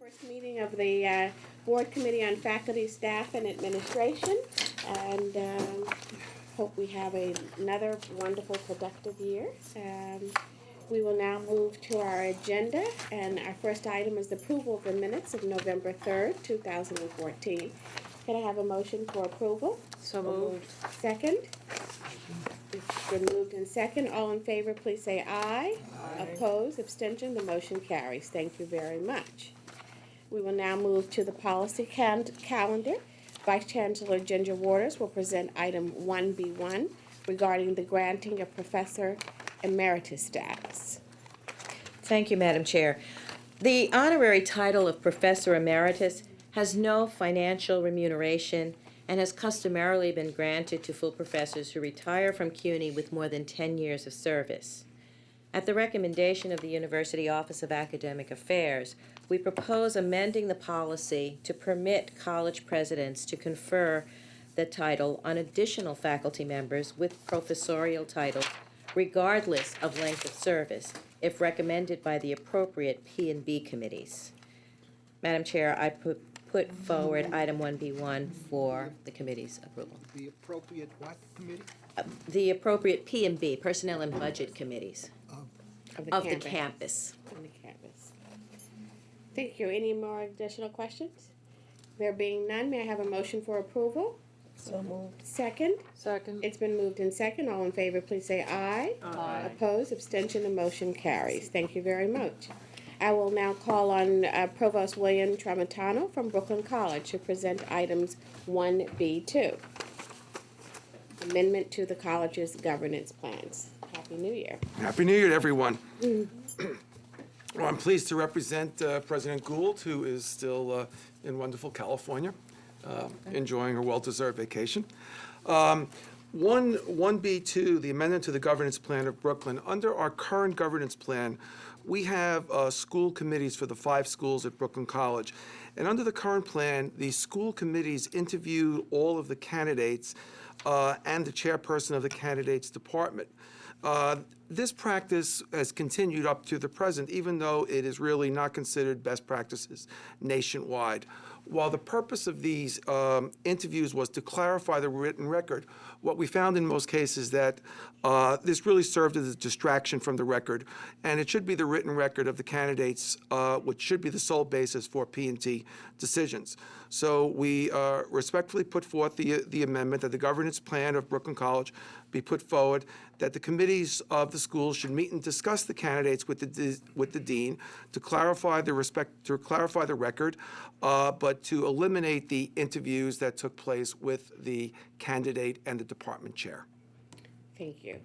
First meeting of the Board Committee on Faculty, Staff, and Administration, and hope we have another wonderful, productive year. We will now move to our agenda, and our first item is the approval of the minutes of November 3rd, 2014. Can I have a motion for approval? So moved. Second? It's been moved and second. All in favor, please say aye. Aye. Opposed, abstention, the motion carries. Thank you very much. We will now move to the policy calendar. Vice Chancellor Ginger Waters will present item 1B1 regarding the granting of Professor Emeritus status. Thank you, Madam Chair. The honorary title of Professor Emeritus has no financial remuneration and has customarily been granted to full professors who retire from CUNY with more than 10 years of service. At the recommendation of the University Office of Academic Affairs, we propose amending the policy to permit college presidents to confer the title on additional faculty members with professorial titles, regardless of length of service, if recommended by the appropriate P&B committees. Madam Chair, I put forward item 1B1 for the committee's approval. The appropriate what committee? The appropriate P&B, Personnel and Budget Committees of the campus. campus. On the campus. Thank you. Any more additional questions? There being none, may I have a motion for approval? So moved. Second? Second. It's been moved in second. All in favor, please say aye. Aye. Opposed, abstention, the motion carries. Thank you very much. I will now call on Provost William Tramontano from Brooklyn College to present items 1B2. Amendment to the college's governance plans. Happy New Year. Happy New Year to everyone. Well, I'm pleased to represent President Gould, who is still in wonderful California, enjoying her well-deserved vacation. 1B2, the amendment to the governance plan of Brooklyn. Under our current governance plan, we have school committees for the 5 schools at Brooklyn College. And under the current plan, the school committees interview all of the candidates and the chairperson of the candidates department. This practice has continued up to the present, even though it is really not considered best practices nationwide. While the purpose of these interviews was to clarify the written record, what we found in most cases that this really served as a distraction from the record, and it should be the written record of the candidates, which should be the sole basis for P&T decisions. So we respectfully put forth the amendment that the governance plan of Brooklyn College be put forward, that the committees of the schools should meet and discuss the candidates with the dean to clarify the record, but to eliminate the interviews that took place with the candidate and the department chair. Thank you.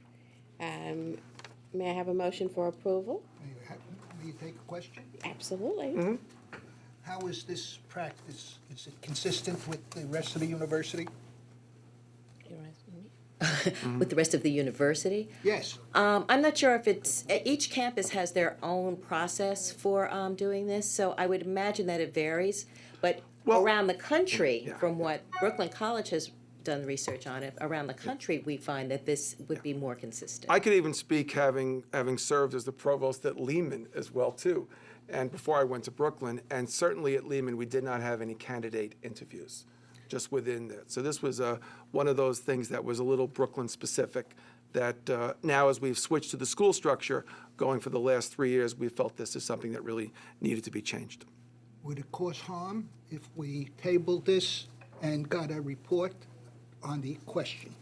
May I have a motion for approval? May you take a question? Absolutely. How is this practice, is it consistent with the rest of the university? You're asking me? With the rest of the university? Yes. I'm not sure if it's, each campus has their own process for doing this, so I would imagine that it varies. But Well, around the country, yeah. from what Brooklyn College has done research on it, around the country we find that this would be more consistent. I could even speak having served as the provost at Lehman as well, too, and before I went to Brooklyn. And certainly at Lehman, we did not have any candidate interviews just within that. So this was one of those things that was a little Brooklyn-specific that now as we've switched to the school structure, going for the last 3 years, we felt this is something that really needed to be changed. Would it cause harm if we tabled this and got a report on the question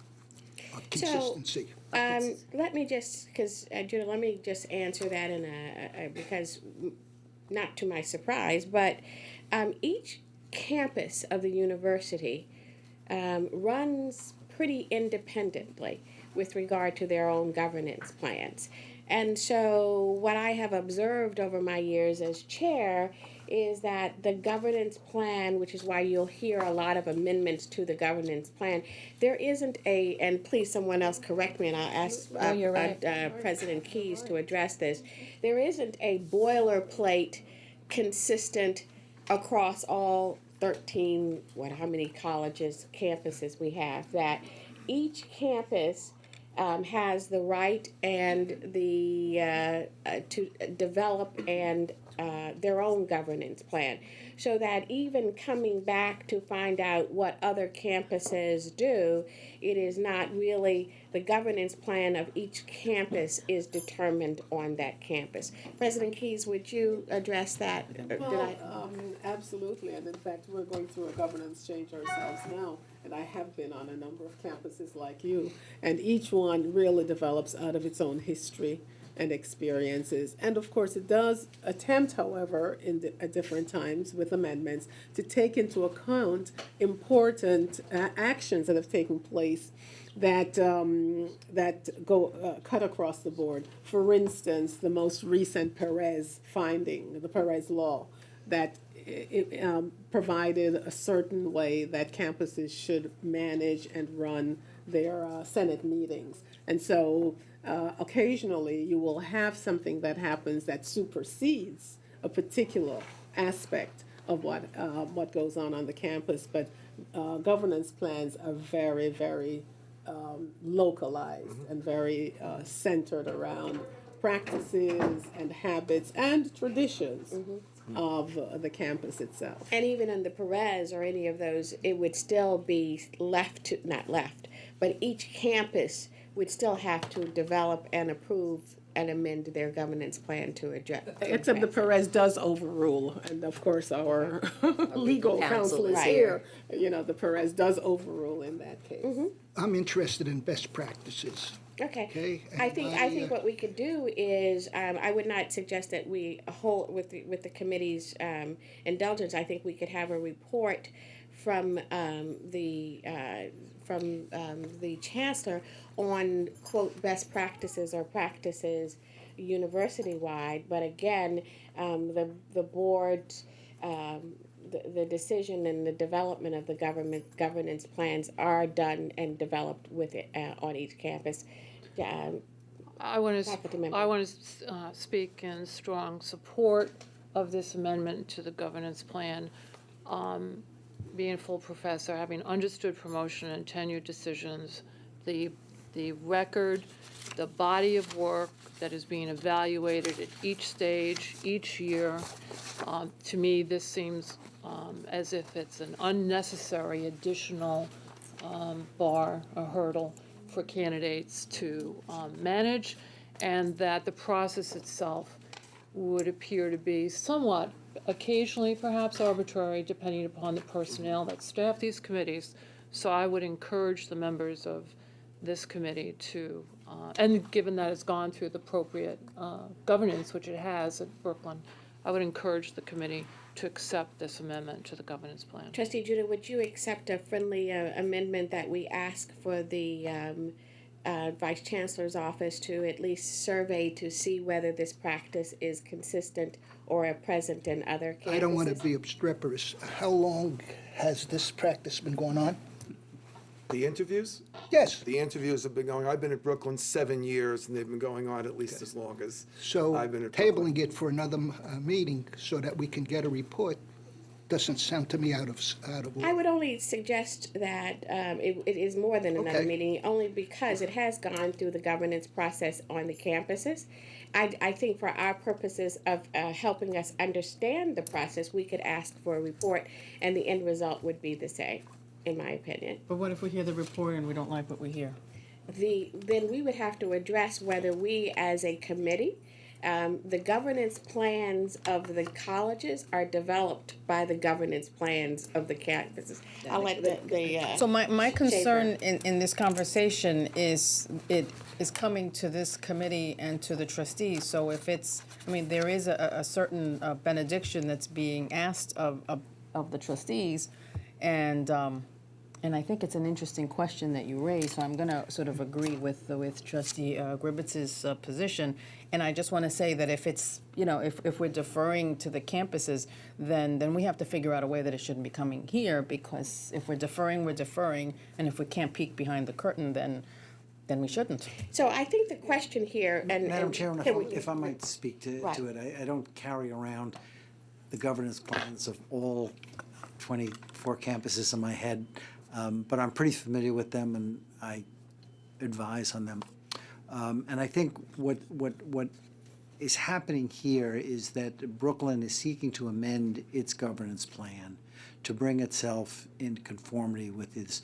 of consistency? Let me just, because Judah, let me just answer that because not to my surprise, but each campus of the university runs pretty independently with regard to their own governance plans. And so what I have observed over my years as chair is that the governance plan, which is why you'll hear a lot of amendments to the governance plan, there isn't and please someone else correct me and I'll ask you're right. President Keyes to address this, there isn't a boilerplate consistent across all 13, how many colleges, campuses we have, that each campus has the right and the to develop and their own governance plan, so that even coming back to find out what other campuses do, it is not really the governance plan of each campus is determined on that campus. President Keys, would you address that? Or did Well, I? absolutely, and in fact, we're going through a governance change ourselves now, and I have been on a number of campuses like you, and each one really develops out of its own history and experiences. And of course, it does attempt, however, at different times with amendments, to take into account important actions that have taken place that cut across the board. For instance, the most recent Perez finding, the Perez law, that provided a certain way that campuses should manage and run their Senate meetings. And so occasionally you will have something that happens that supersedes a particular aspect of what goes on the campus, but governance plans are very, very localized and very centered around practices and habits and traditions of the campus itself. And even in the Perez or any of those, it would still be not left, but each campus would still have to develop and approve and amend their governance plan to address. Except the Perez does overrule, and of course our legal counsel is Right. here. You know, the Perez does overrule in that case. I'm interested in best practices. Okay. Okay, I and think I, what we could do is I would not suggest that we hold with the committee's indulgence. I think we could have a report from the chancellor on quote best practices or practices university wide. But again, the board. The decision and the development of the governance plans are done and developed with it on each campus. I want Faculty to, member. I want to speak in strong support of this amendment to the governance plan. Being a full professor, having understood promotion and tenure decisions, the record, the body of work that is being evaluated at each stage, each year, to me, this seems as if it's an unnecessary additional bar, a hurdle for candidates to manage, and that the process itself would appear to be somewhat, occasionally perhaps arbitrary, depending upon the personnel that staff these committees. So I would encourage the members of this committee to, and given that it's gone through the appropriate governance, which it has at Brooklyn, I would encourage the committee to accept this amendment to the governance plan. Trustee Judah, would you accept a friendly amendment that we ask for the Vice Chancellor's office to at least survey to see whether this practice is consistent or present in other campuses? I don't want to be obstreperous. How long has this practice been going on? The interviews? Yes. The interviews have been going, I've been at Brooklyn 7 years, and they've been going on at least as long as So I've been at Brooklyn. tabling it for another meeting so that we can get a report doesn't sound to me out of I order. would only suggest that it is more than another Okay. meeting, only because it has gone through the governance process on the campuses. I think for our purposes of helping us understand the process, we could ask for a report, and the end result would be the same, in my opinion. But what if we hear the report and we don't like what we hear? Then we would have to address whether we, as a committee, the governance plans of the colleges are developed by the governance plans of the campuses. I'll let the So my concern in this conversation is it is coming to this committee and to the trustees. So if it's, I mean, there is a certain benediction that's being asked of the trustees, and I think it's an interesting question that you raised, so I'm going to sort of agree with Trustee Gribbitz's position. And I just want to say that if it's, you know, if we're deferring to the campuses, then we have to figure out a way that it shouldn't be coming here, because if we're deferring, and if we can't peek behind the curtain, then we shouldn't. So I think the question here, and Madam Chairman, can we- if I might speak to Right. it, I don't carry around the governance plans of all 24 campuses in my head, but I'm pretty familiar with them and I advise on them. And I think what is happening here is that Brooklyn is seeking to amend its governance plan to bring itself in conformity with its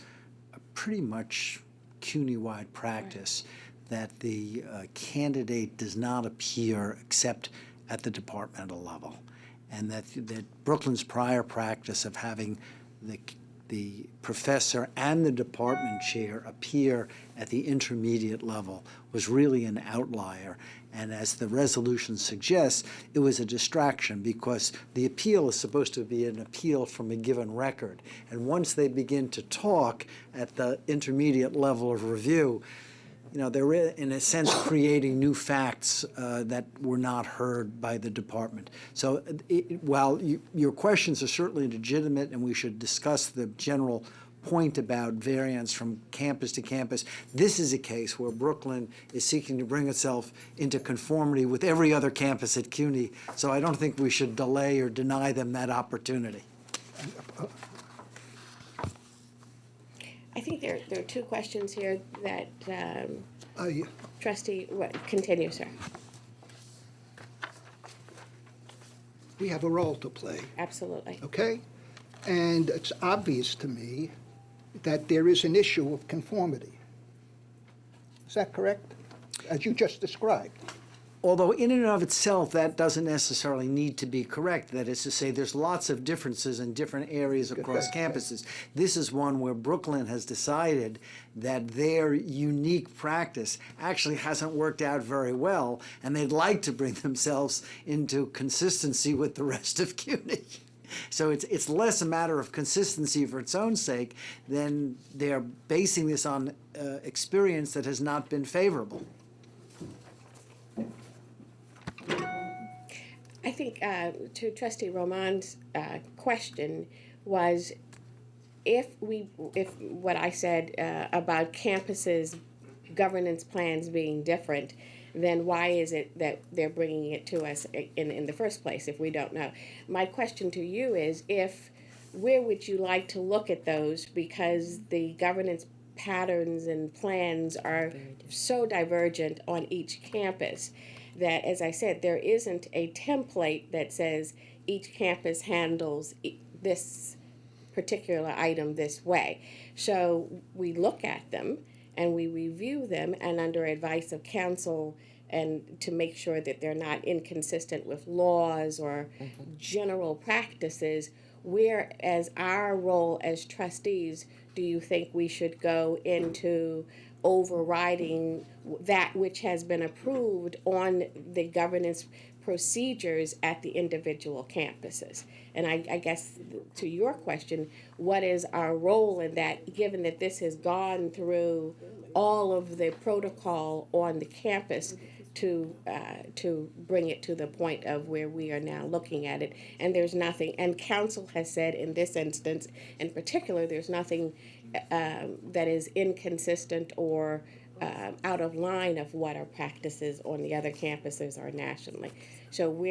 pretty much CUNY-wide practice that the candidate does not appear except at the departmental level, and that Brooklyn's prior practice of having the professor and the department chair appear at the intermediate level was really an outlier. And as the resolution suggests, it was a distraction because the appeal is supposed to be an appeal from a given record. And once they begin to talk at the intermediate level of review, you know, they're in a sense creating new facts that were not heard by the department. So while your questions are certainly legitimate and we should discuss the general point about variance from campus to campus, this is a case where Brooklyn is seeking to bring itself into conformity with every other campus at CUNY. So I don't think we should delay or deny them that opportunity. I think there are two questions here that Yeah. trustee, continue, sir. We have a role to play, Absolutely. okay? And it's obvious to me that there is an issue of conformity. Is that correct? As you just described. Although in and of itself, that doesn't necessarily need to be correct. That is to say, there's lots of differences in different areas across campuses. This is one where Brooklyn has decided that their unique practice actually hasn't worked out very well, and they'd like to bring themselves into consistency with the rest of CUNY. So it's less a matter of consistency for its own sake than they're basing this on experience that has not been favorable. I think to Trustee Roman's question was if what I said about campuses' governance plans being different, then why is it that they're bringing it to us in the first place if we don't know? My question to you is where would you like to look at those, because the governance patterns and plans are so divergent on each campus that, as I said, there isn't a template that says each campus handles this particular item this way. So we look at them and we review them, and under advice of counsel, and to make sure that they're not inconsistent with laws or general practices, where as our role as trustees do you think we should go into overriding that which has been approved on the governance procedures at the individual campuses? And I guess to your question, what is our role in that, given that this has gone through all of the protocol on the campus to bring it to the point of where we are now looking at it, and there's nothing, and council has said in this instance in particular, there's nothing that is inconsistent or out of line of what our practices on the other campuses are nationally. So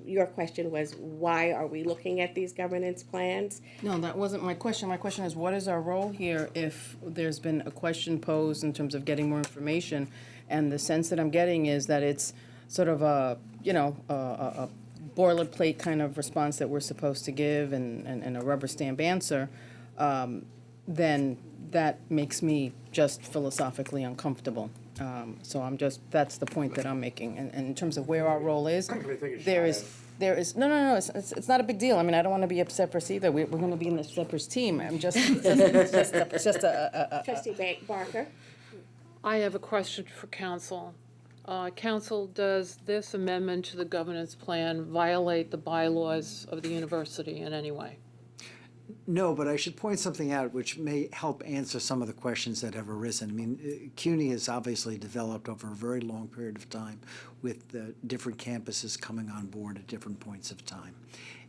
your question was, why are we looking at these governance plans? No, that wasn't my question. My question is, what is our role here if there's been a question posed in terms of getting more information? And the sense that I'm getting is that it's sort of a boilerplate kind of response that we're supposed to give and a rubber stamp answer, then that makes me just philosophically uncomfortable. So that's the point that I'm making. And in terms of where our role is, there is, no, it's not a big deal. I mean, I don't want to be upset for either. We're going to be in the Steppers team. I'm just Trustee Barker? I have a question for council. Council, does this amendment to the governance plan violate the bylaws of the university in any way? No, but I should point something out which may help answer some of the questions that have arisen. I mean, CUNY has obviously developed over a very long period of time with the different campuses coming on board at different points of time.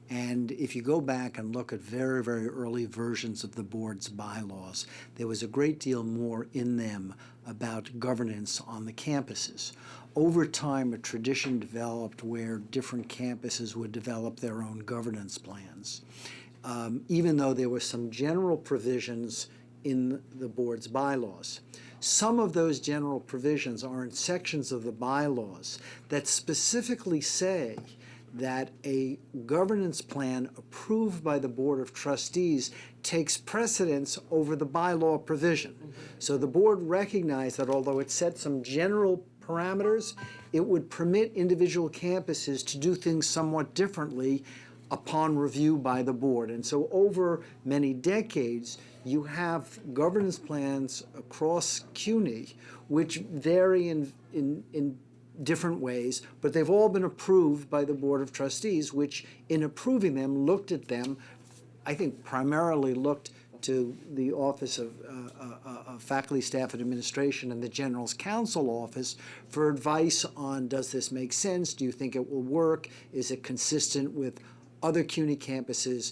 And if you go back and look at very, very early versions of the board's bylaws, there was a great deal more in them about governance on the campuses. Over time, a tradition developed where different campuses would develop their own governance plans. Even though there were some general provisions in the board's bylaws. Some of those general provisions are in sections of the bylaws that specifically say that a governance plan approved by the Board of Trustees takes precedence over the bylaw provision. So the board recognized that although it set some general parameters, it would permit individual campuses to do things somewhat differently upon review by the board. And so over many decades, you have governance plans across CUNY which vary in different ways, but they've all been approved by the Board of Trustees, which in approving them, looked at them, I think primarily looked to the Office of Faculty, Staff, and Administration and the General's Counsel Office for advice on, does this make sense? Do you think it will work? Is it consistent with other CUNY campuses?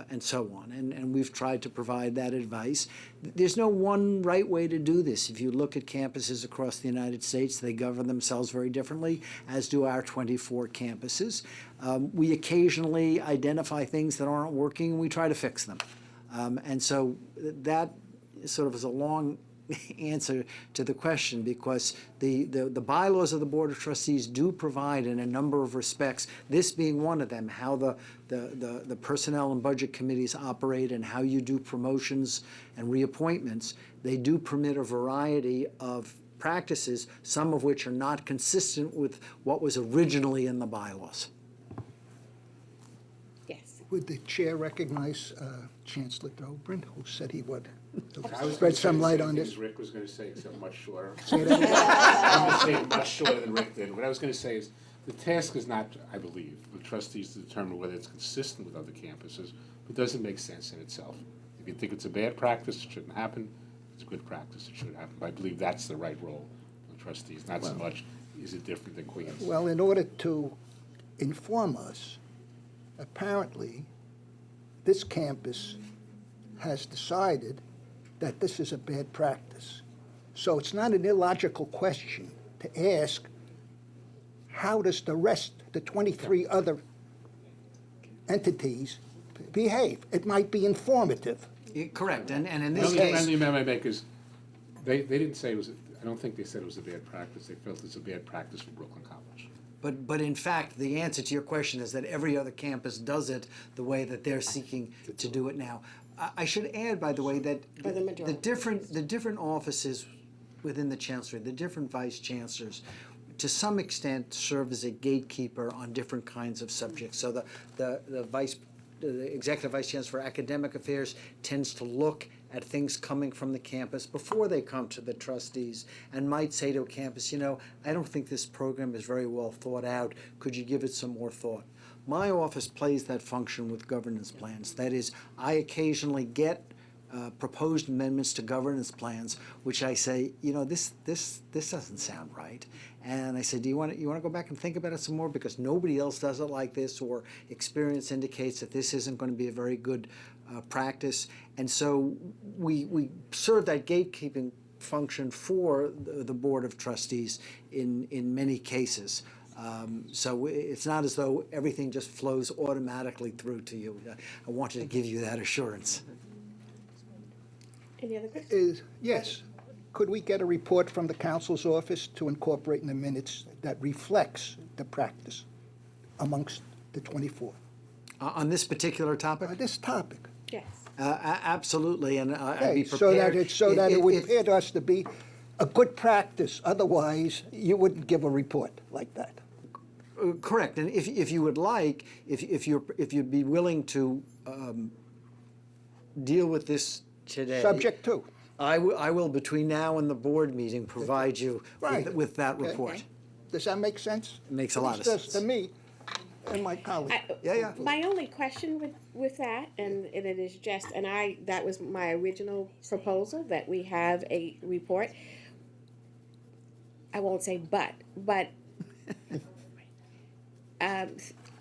And so on. And we've tried to provide that advice. There's no one right way to do this. If you look at campuses across the United States, they govern themselves very differently, as do our 24 campuses. We occasionally identify things that aren't working, and we try to fix them. And so that sort of is a long answer to the question, because the bylaws of the Board of Trustees do provide in a number of respects, this being one of them, how the personnel and budget committees operate and how you do promotions and reappointments. They do permit a variety of practices, some of which are not consistent with what was originally in the bylaws. Yes. Would the chair recognize Chancellor Dobrin, who said he would I was spread gonna say some the light same on things this? Rick was gonna say, except much shorter. Say that again? I'm gonna say it much shorter than Rick did. What I was gonna say is, the task is not, I believe, the trustees to determine whether it's consistent with other campuses, but does it make sense in itself? If you think it's a bad practice, it shouldn't happen. If it's a good practice, it should happen. But I believe that's the right role of the trustees, not so much, is it different than Queens? Well, in order to inform us, apparently, this campus has decided that this is a bad practice. So it's not an illogical question to ask, how does the rest, the 23 other entities behave? It might be informative. Correct, and in The this only case, friendly amendment I make is, they didn't say it was, I don't think they said it was a bad practice. They felt it's a bad practice for Brooklyn College. but in fact, the answer to your question is that every other campus does it the way that they're seeking to do it now. I should add, by the way, that For the majority. the different offices within the Chancellery, the different vice chancellors, to some extent serve as a gatekeeper on different kinds of subjects. So the executive vice chancellor for academic affairs tends to look at things coming from the campus before they come to the trustees, and might say to a campus, you know, I don't think this program is very well thought out. Could you give it some more thought? My office plays that function with governance plans. That is, I occasionally get proposed amendments to governance plans, which I say, you know, this doesn't sound right. And I say, do you want to go back and think about it some more, because nobody else does it like this, or experience indicates that this isn't going to be a very good practice. And so we serve that gatekeeping function for the Board of Trustees in many cases. So it's not as though everything just flows automatically through to you. I wanted to give you that assurance. Any other questions? Yes. Could we get a report from the council's office to incorporate in the minutes that reflects the practice amongst the 24? On this particular topic? This topic. Yes. Absolutely, and I'd Okay, be so that prepared. it would if- appear to us to be a good practice. Otherwise, you wouldn't give a report like that. Correct, and if you would like, if you'd be willing to deal with this today. Subject to. I will, between now and the board meeting, provide you Right. with that Okay. report. Does that make sense? It makes a lot of It does sense. to me and my colleague. Yeah. My only question with that, and it is just, that was my original proposal, that we have a report. I won't say but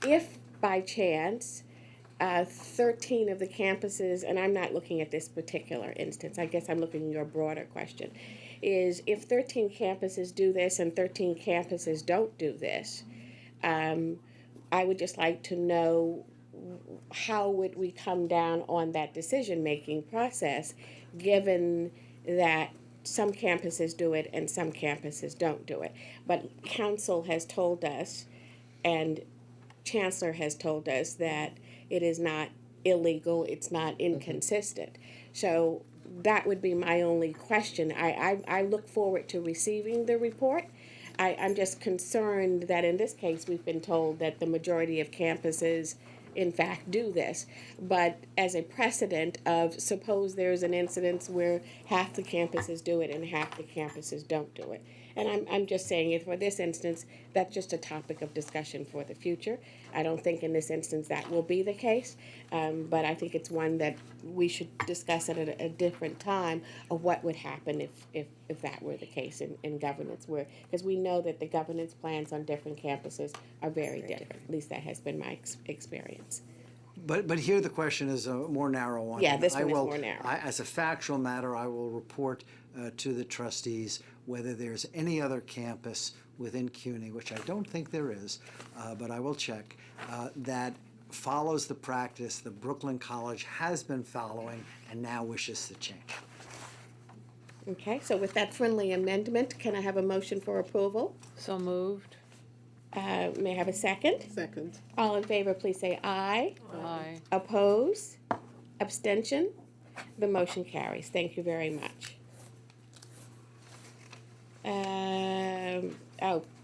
if by chance 13 of the campuses, and I'm not looking at this particular instance, I guess I'm looking at your broader question, is if 13 campuses do this and 13 campuses don't do this, I would just like to know how would we come down on that decision-making process, given that some campuses do it and some campuses don't do it. But council has told us, and chancellor has told us, that it is not illegal, it's not inconsistent. So that would be my only question. I look forward to receiving the report. I'm just concerned that in this case, we've been told that the majority of campuses in fact do this. But as a precedent of, suppose there's an incidence where half the campuses do it and half the campuses don't do it. And I'm just saying it for this instance, that's just a topic of discussion for the future. I don't think in this instance that will be the case, but I think it's one that we should discuss at a different time of what would happen if that were the case in governance, where, because we know that the governance plans on different campuses are very different. At least that has been my experience. But here the question is a more narrow one. Yeah, this I one is will- more narrow. As a factual matter, I will report to the trustees whether there's any other campus within CUNY, which I don't think there is, but I will check, that follows the practice that Brooklyn College has been following and now wishes to change. Okay, so with that friendly amendment, can I have a motion for approval? So moved. May I have a second? Second. All in favor, please say aye. Aye. Oppose? Abstention? The motion carries. Thank you very much.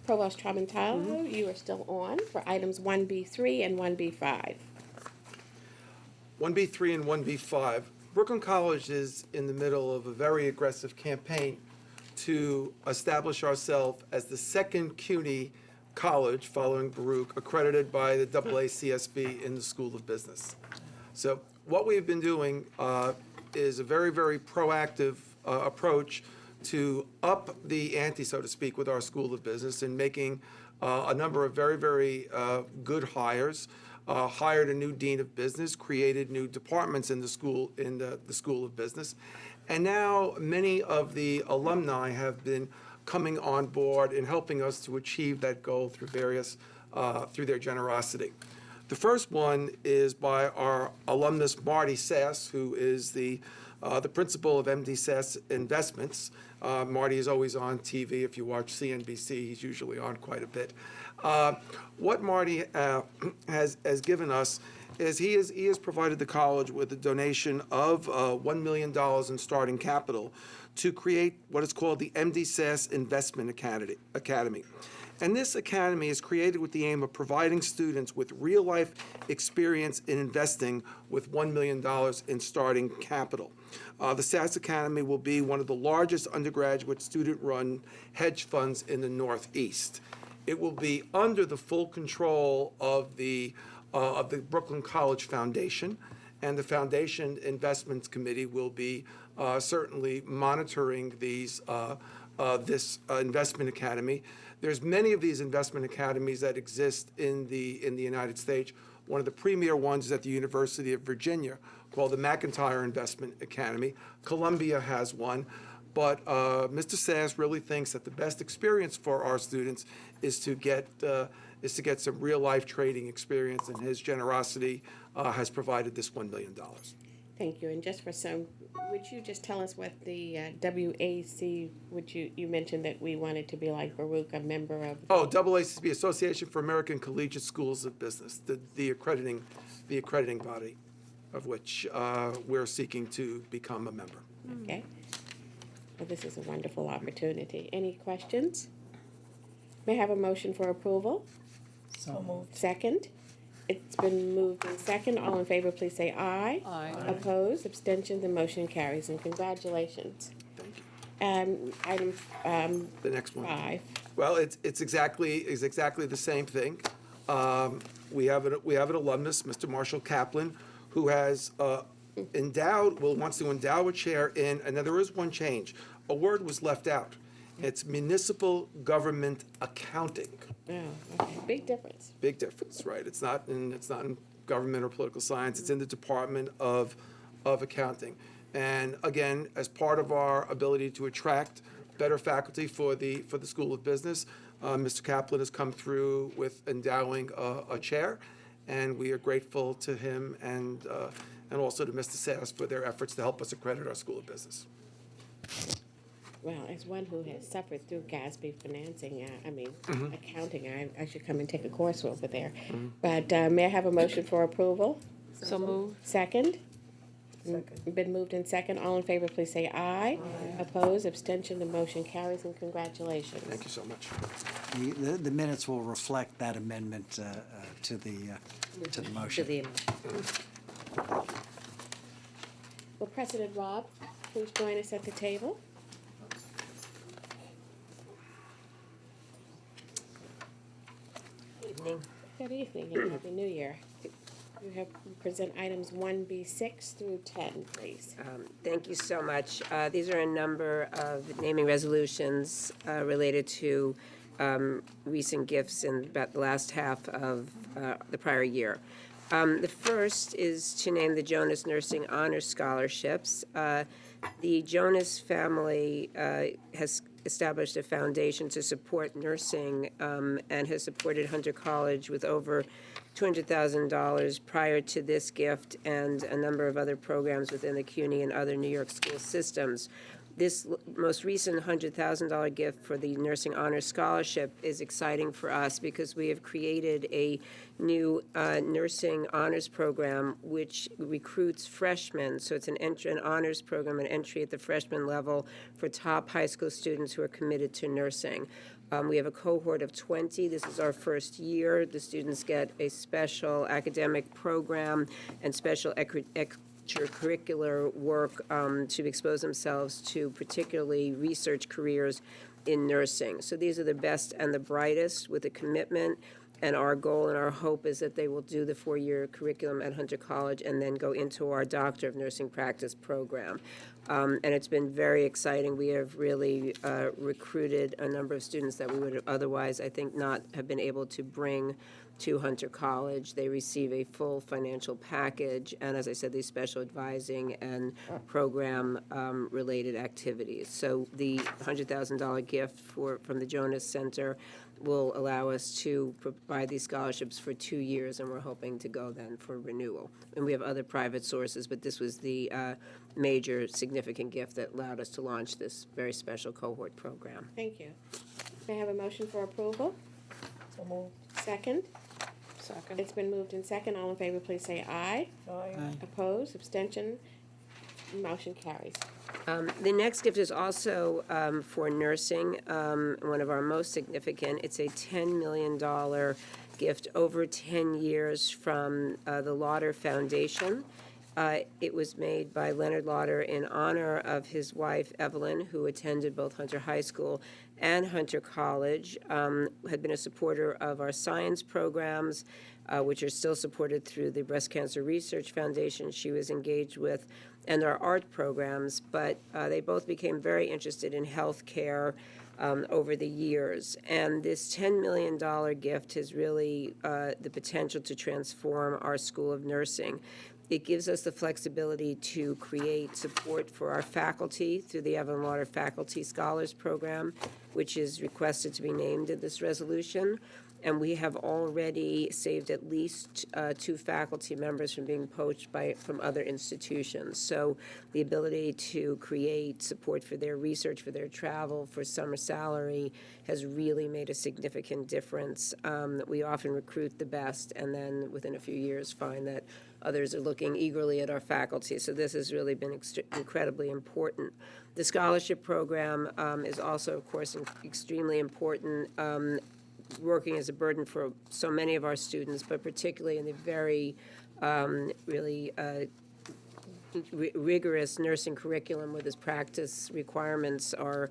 Provost Tramontano, you are still on for items 1B3 and 1B5. 1B3 and 1B5. Brooklyn College is in the middle of a very aggressive campaign to establish ourselves as the second CUNY college, following Baruch, accredited by the AACSB in the School of Business. So what we've been doing is a very, very proactive approach to up the ante, so to speak, with our School of Business, and making a number of very, very good hires. Hired a new dean of business, created new departments in the school of business, and now many of the alumni have been coming on board and helping us to achieve that goal through through their generosity. The first one is by our alumnus Marty Sass, who is the principal of MD Sass Investments. Marty is always on TV. If you watch CNBC, he's usually on quite a bit. What Marty has given us is he has provided the college with a donation of $1 million in starting capital to create what is called the MD Sass Investment Academy. And this academy is created with the aim of providing students with real-life experience in investing with $1 million in starting capital. The Sass Academy will be one of the largest undergraduate student-run hedge funds in the Northeast. It will be under the full control of the Brooklyn College Foundation, and the Foundation Investments Committee will be certainly monitoring this investment academy. There's many of these investment academies that exist in the United States. One of the premier ones is at the University of Virginia, called the McIntyre Investment Academy. Columbia has one. But Mr. Sass really thinks that the best experience for our students is to get some real life trading experience, and his generosity has provided this $1 million. Thank you. And just for some, would you just tell us what the WAC, you mentioned that we wanted to be like Baruch, a member of? Oh, AACSB, Association for American Collegiate Schools of Business, the accrediting body of which we're seeking to become a member. Okay. Well, this is a wonderful opportunity. Any questions? May I have a motion for approval? So moved. Second? It's been moved in second. All in favor, please say aye. Aye. Opposed? Abstention? The motion carries, and congratulations. Thank you. Item The next one. 5. Well, it's exactly the same thing. We have an alumnus, Mr. Marshall Kaplan, who has wants to endow a chair in, and then there is one change. A word was left out. It's municipal government accounting. Oh, okay. Big difference. Big difference, right? It's not in government or political science. It's in the Department of Accounting. And again, as part of our ability to attract better faculty for the School of Business, Mr. Kaplan has come through with endowing a chair, and we are grateful to him and also to Mr. Sass for their efforts to help us accredit our School of Business. Well, as one who has suffered through GASB financing, accounting, I should come and take a course over there. But may I have a motion for approval? So moved. Second? Been moved in second. All in favor, please say aye. Opposed, abstention, the motion carries, and congratulations. Thank you so much. The minutes will reflect that amendment to the To motion. the, Will President Rob please join us at the table? Evening. Good evening and Happy New Year. You have present items 1B6 through 10, please. Thank you so much. These are a number of naming resolutions related to recent gifts in about the last half of the prior year. The first is to name the Jonas Nursing Honor Scholarships. The Jonas family has established a foundation to support nursing and has supported Hunter College with over $200,000 prior to this gift and a number of other programs within the CUNY and other New York school systems. This most recent $100,000 gift for the Nursing Honors Scholarship is exciting for us because we have created a new nursing honors program which recruits freshmen. So it's an honors program, an entry at the freshman level for top high school students who are committed to nursing. We have a cohort of 20. This is our first year. The students get a special academic program and special extracurricular work to expose themselves to particularly research careers in nursing. So these are the best and the brightest with a commitment, and our goal and our hope is that they will do the 4-year curriculum at Hunter College and then go into our Doctor of Nursing Practice program. And it's been very exciting. We have really recruited a number of students that we would otherwise, I think, not have been able to bring to Hunter College. They receive a full financial package, and as I said, these special advising and program related activities. So the $100,000 gift from the Jonas Center will allow us to provide these scholarships for 2 years, and we're hoping to go then for renewal. And we have other private sources, but this was the major significant gift that allowed us to launch this very special cohort program. Thank you. May I have a motion for approval? So moved. Second? Second. It's been moved in second. All in favor, please say aye. Aye. Opposed, abstention, motion carries. The next gift is also for nursing, one of our most significant. It's a $10 million gift over 10 years from the Lauder Foundation. It was made by Leonard Lauder in honor of his wife, Evelyn, who attended both Hunter High School and Hunter College, had been a supporter of our science programs, which are still supported through the Breast Cancer Research Foundation she was engaged with, and our art programs, but they both became very interested in health care over the years. And this $10 million gift has really the potential to transform our School of Nursing. It gives us the flexibility to create support for our faculty through the Evelyn Lauder Faculty Scholars Program, which is requested to be named in this resolution. And we have already saved at least 2 faculty members from being poached from other institutions. So the ability to create support for their research, for their travel, for summer salary has really made a significant difference. We often recruit the best and then within a few years find that others are looking eagerly at our faculty. So this has really been incredibly important. The scholarship program is also, of course, extremely important. Working as a burden for so many of our students, but particularly in the very rigorous nursing curriculum where this practice requirements are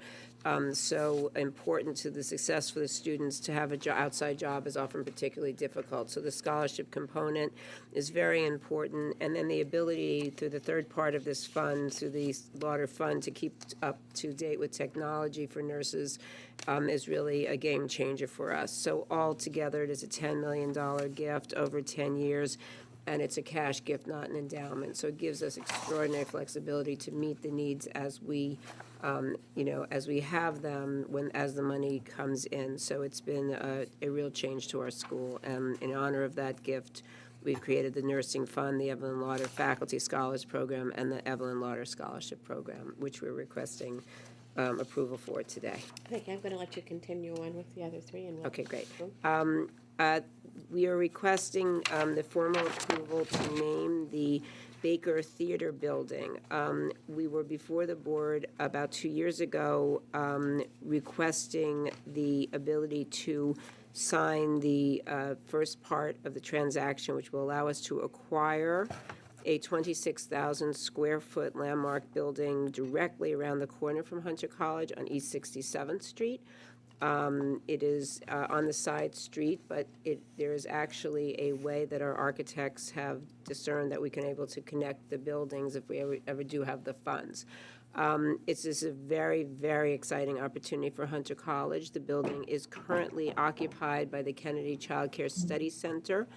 so important to the success for the students. To have an outside job is often particularly difficult. So the scholarship component is very important. And then the ability through the third part of this fund, through the Lauder Fund, to keep up to date with technology for nurses is really a game changer for us. So altogether, it is a $10 million gift over 10 years. And it's a cash gift, not an endowment. So it gives us extraordinary flexibility to meet the needs as we, as we have them as the money comes in. So it's been a real change to our school. And in honor of that gift, we've created the Nursing Fund, the Evelyn Lauder Faculty Scholars Program, and the Evelyn Lauder Scholarship Program, which we're requesting approval for today. I think I'm going to let you continue on with the other three. And we'll Okay, great. go. We are requesting the formal approval to name the Baker Theater Building. We were before the board about 2 years ago requesting the ability to sign the first part of the transaction, which will allow us to acquire a 26,000 square foot landmark building directly around the corner from Hunter College on East 67th Street. It is on the side street, but there is actually a way that our architects have discerned that we can able to connect the buildings if we ever do have the funds. It's just a very, very exciting opportunity for Hunter College. The building is currently occupied by the Kennedy Child Care Study Center,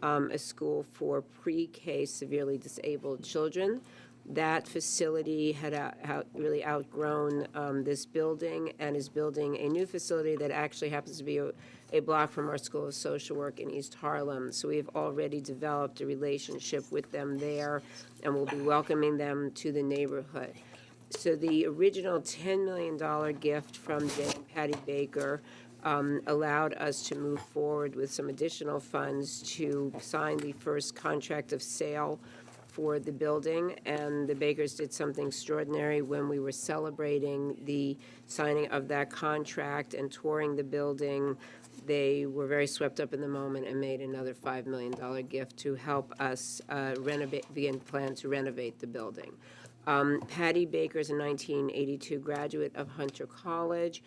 a school for pre-K severely disabled children. That facility had really outgrown this building and is building a new facility that actually happens to be a block from our School of Social Work in East Harlem. So we've already developed a relationship with them there, and we'll be welcoming them to the neighborhood. So the original $10 million gift from Jay and Patty Baker allowed us to move forward with some additional funds to sign the first contract of sale for the building, and the Bakers did something extraordinary when we were celebrating the signing of that contract and touring the building. They were very swept up in the moment and made another $5 million gift to help us begin plan to renovate the building. Patty Baker is a 1982 graduate of Hunter College.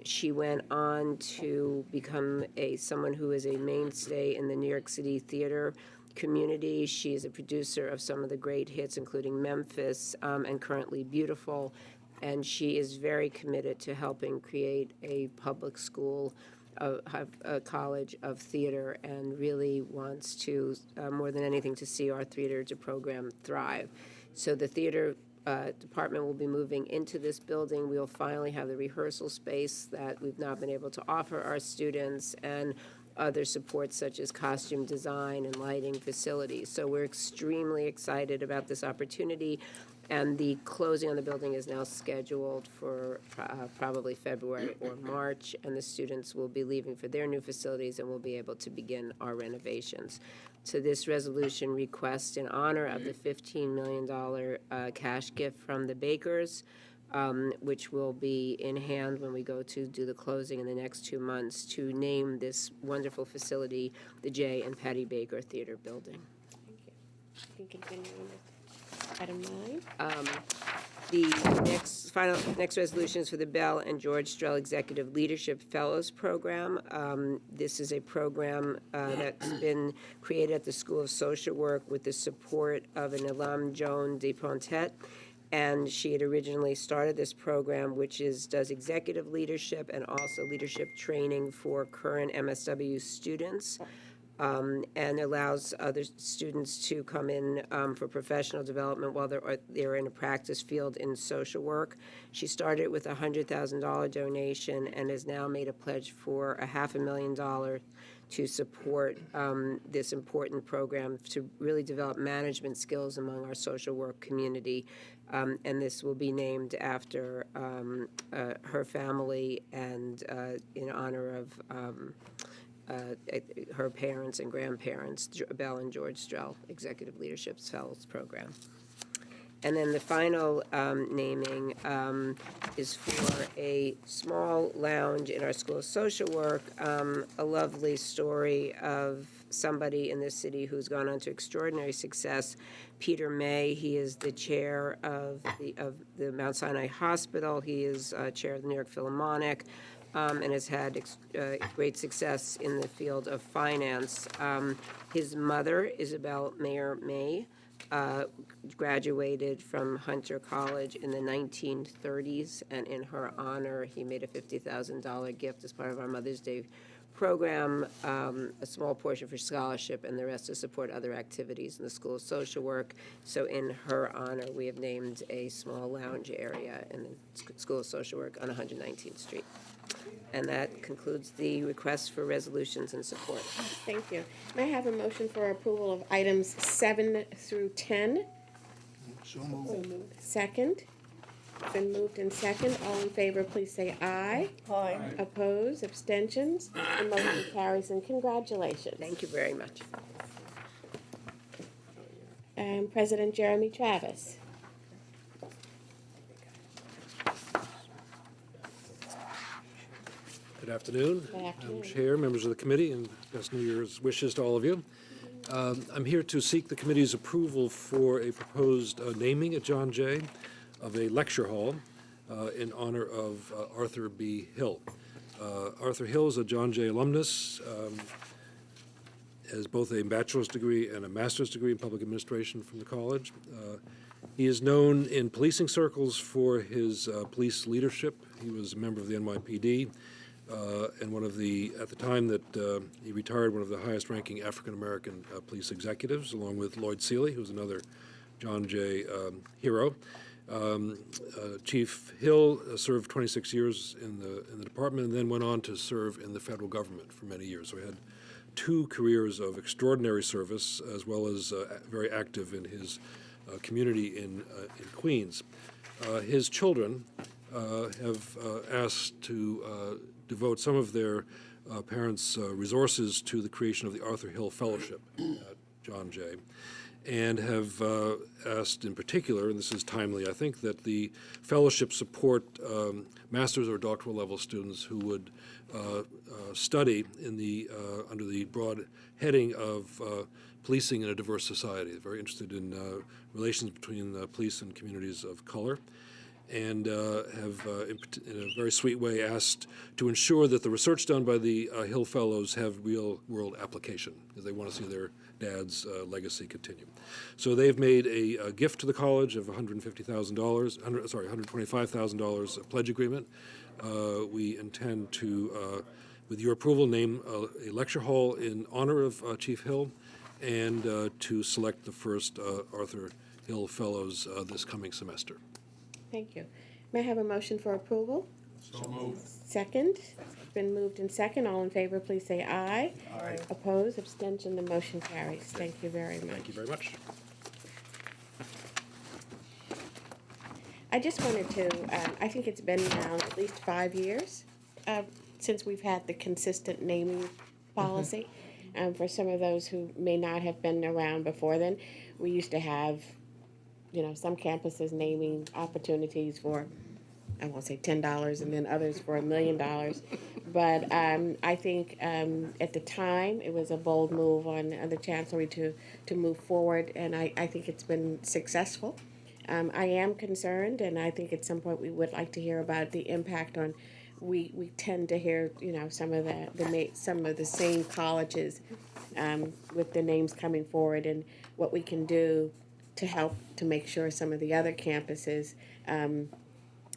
She went on to become someone who is a mainstay in the New York City theater community. She is a producer of some of the great hits, including Memphis and Currently Beautiful, and she is very committed to helping create a public school, a college of theater, and really wants to, more than anything, to see our theater program thrive. So the theater department will be moving into this building. We'll finally have the rehearsal space that we've not been able to offer our students, and other supports such as costume design and lighting facilities. So we're extremely excited about this opportunity, and the closing on the building is now scheduled for probably February or March, and the students will be leaving for their new facilities, and we'll be able to begin our renovations. So this resolution requests in honor of the $15 million cash gift from the Bakers, which will be in hand when we go to do the closing in the next 2 months, to name this wonderful facility the J. and Patty Baker Theater Building. Thank you. You can continue on with item 9. The next resolution is for the Bell and George Strell Executive Leadership Fellows Program. This is a program that's been created at the School of Social Work with the support of an alum, Joan DePontet. And she had originally started this program, which does executive leadership and also leadership training for current MSW students, and allows other students to come in for professional development while they're in a practice field in social work. She started with a $100,000 donation and has now made a pledge for $500,000 to support this important program to really develop management skills among our social work community. And this will be named after her family and in honor of her parents and grandparents, Bell and George Strell Executive Leadership Fellows Program. And then the final naming is for a small lounge in our School of Social Work, a lovely story of somebody in this city who's gone on to extraordinary success. Peter May, he is the chair of the Mount Sinai Hospital. He is chair of the New York Philharmonic, and has had great success in the field of finance. His mother, Isabel Mayer May, graduated from Hunter College in the 1930s, and in her honor, he made a $50,000 gift as part of our Mother's Day program, a small portion for scholarship and the rest to support other activities in the School of Social Work. So in her honor, we have named a small lounge area in the School of Social Work on 119th Street. And that concludes the requests for resolutions and support. Thank you. May I have a motion for approval of items 7 through 10? So moved. Second? Been moved in second. All in favor, please say aye. Aye. Opposed, abstentions, the motion carries, and congratulations. Thank you very much. President Jeremy Travis. Good afternoon. Good afternoon. Madam Chair, members of the committee, and best New Year's wishes to all of you. I'm here to seek the committee's approval for a proposed naming at John Jay of a lecture hall in honor of Arthur B. Hill. Arthur Hill is a John Jay alumnus, has both a bachelor's degree and a master's degree in public administration from the college. He is known in policing circles for his police leadership. He was a member of the NYPD and one of the, at the time that he retired, one of the highest-ranking African-American police executives, along with Lloyd Seeley, who was another John Jay hero. Chief Hill served 26 years in the department and then went on to serve in the federal government for many years. So he had 2 careers of extraordinary service, as well as very active in his community in Queens. His children have asked to devote some of their parents' resources to the creation of the Arthur Hill Fellowship at John Jay, and have asked in particular, and this is timely, I think, that the fellowship support master's or doctoral level students who would study in the under the broad heading of policing in a diverse society. They're very interested in relations between police and communities of color, and have, in a very sweet way, asked to ensure that the research done by the Hill Fellows have real-world application, because they want to see their dad's legacy continue. So they've made a gift to the college of $125,000 pledge agreement. We intend to, with your approval, name a lecture hall in honor of Chief Hill, and to select the first Arthur Hill Fellows this coming semester. Thank you. May I have a motion for approval? So moved. Second? It's been moved in second. All in favor, please say aye. Aye. Opposed, abstention, the motion carries. Thank you very much. Thank you very much. I just wanted to, I think it's been now at least 5 years since we've had the consistent naming policy. For some of those who may not have been around before then, we used to have, some campuses naming opportunities for, I won't say $10, and then others for $1 million. But I think at the time, it was a bold move on the Chancellery to move forward, and I think it's been successful. I am concerned, and I think at some point we would like to hear about the impact on. We tend to hear, some of the same colleges with the names coming forward, and what we can do to help to make sure some of the other campuses,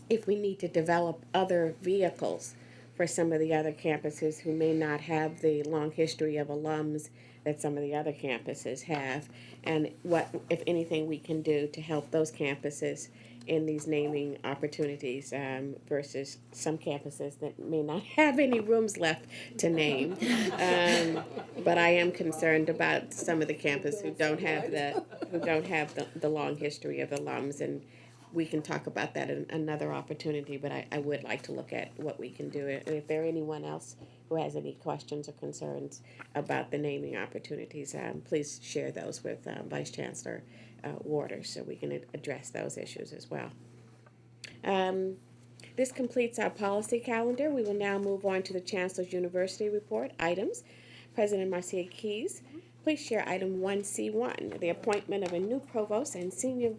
if we need to develop other vehicles for some of the other campuses who may not have the long history of alums that some of the other campuses have, and what, if anything, we can do to help those campuses in these naming opportunities versus some campuses that may not have any rooms left to name. But I am concerned about some of the campuses who don't have the long history of alums, and we can talk about that in another opportunity. But I would like to look at what we can do, and if there anyone else who has any questions or concerns about the naming opportunities, please share those with Vice Chancellor Waters so we can address those issues as well. This completes our policy calendar. We will now move on to the Chancellor's University Report items. President Marcia Keyes, please share item 1C1, the appointment of a new provost and senior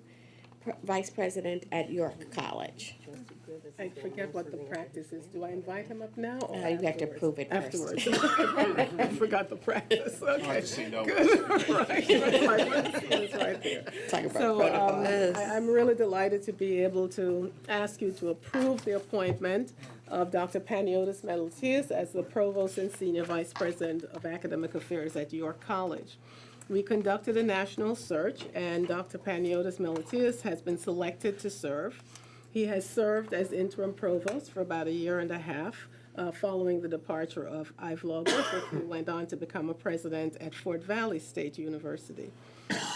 vice president at York College. I forget what the practice is. Do I invite him up now or You have to afterwards? approve it first. Afterwards. I forgot the practice. Okay. No. Right. It's right there. Talk about So protocol. I'm really delighted to be able to ask you to approve the appointment of Dr. Paniotis Melitius as the Provost and Senior Vice President of Academic Affairs at York College. We conducted a national search, and Dr. Paniotis Melitius has been selected to serve. He has served as interim provost for about 1.5 years, following the departure of Ive Lawler, who went on to become a president at Fort Valley State University.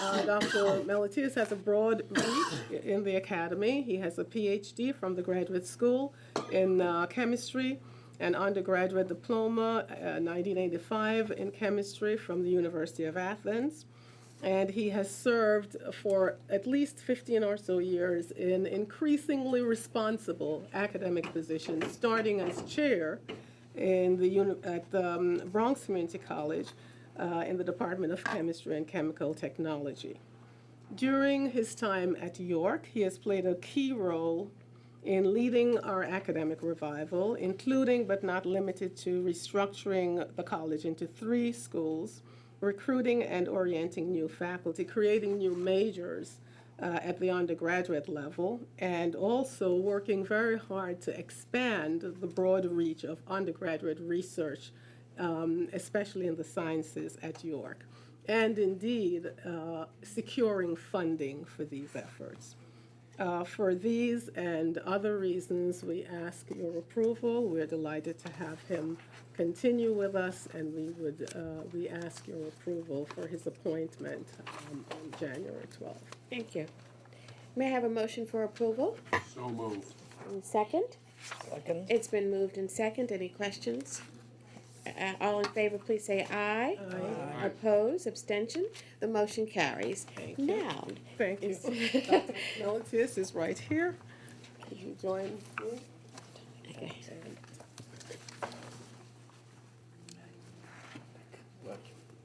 Dr. Melatius has a broad reach in the academy. He has a PhD from the Graduate School in chemistry, an undergraduate diploma, 1985, in chemistry from the University of Athens. And he has served for at least 15 or so years in increasingly responsible academic positions, starting as chair at the Bronx Community College in the Department of Chemistry and Chemical Technology. During his time at York, he has played a key role in leading our academic revival, including but not limited to restructuring the college into 3 schools, recruiting and orienting new faculty, creating new majors at the undergraduate level, and also working very hard to expand the broad reach of undergraduate research, especially in the sciences at York, and indeed securing funding for these efforts. For these and other reasons, we ask your approval. We're delighted to have him continue with us, and we ask your approval for his appointment on January 12th. Thank you. May I have a motion for approval? So moved. And second? Second. It's been moved and second. Any questions? All in favor, please say aye. Aye. Oppose, abstention, the motion carries. Now, Thank you. Dr. Melatius is right here. Could you join me? okay.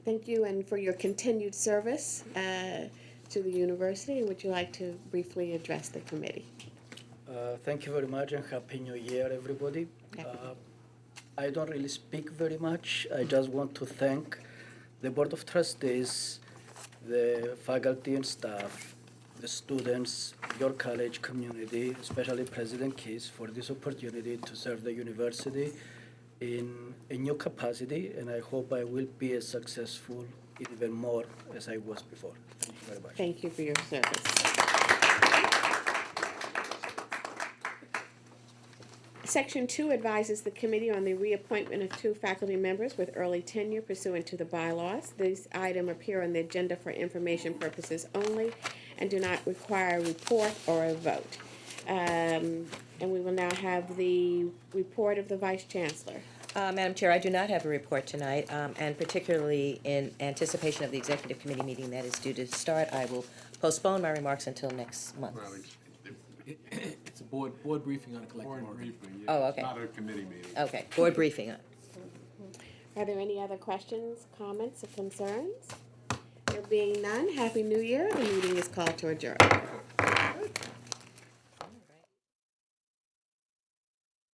Thank you, and for your continued service to the university. Would you like to briefly address the committee? Thank you very much and Happy New Year, everybody. I don't really speak very much. I just want to thank the Board of Trustees, the faculty and staff, the students, your college community, especially President Keys, for this opportunity to serve the university in a new capacity, and I hope I will be as successful even more as I was before. Thank you very much. Thank you for your service. Section 2 advises the committee on the reappointment of 2 faculty members with early tenure pursuant to the bylaws. These items appear on the agenda for information purposes only and do not require a report or a vote. And we will now have the report of the Vice Chancellor. Madam Chair, I do not have a report tonight, and particularly in anticipation of the Executive Committee meeting that is due to start, I will postpone my remarks until next month. Well, It's a board briefing on a collective board bargaining. briefing, Oh, yeah. okay. It's not a committee meeting. Okay, board briefing. Are there any other questions, comments, or concerns? There being none, Happy New Year. The meeting is called to adjourn.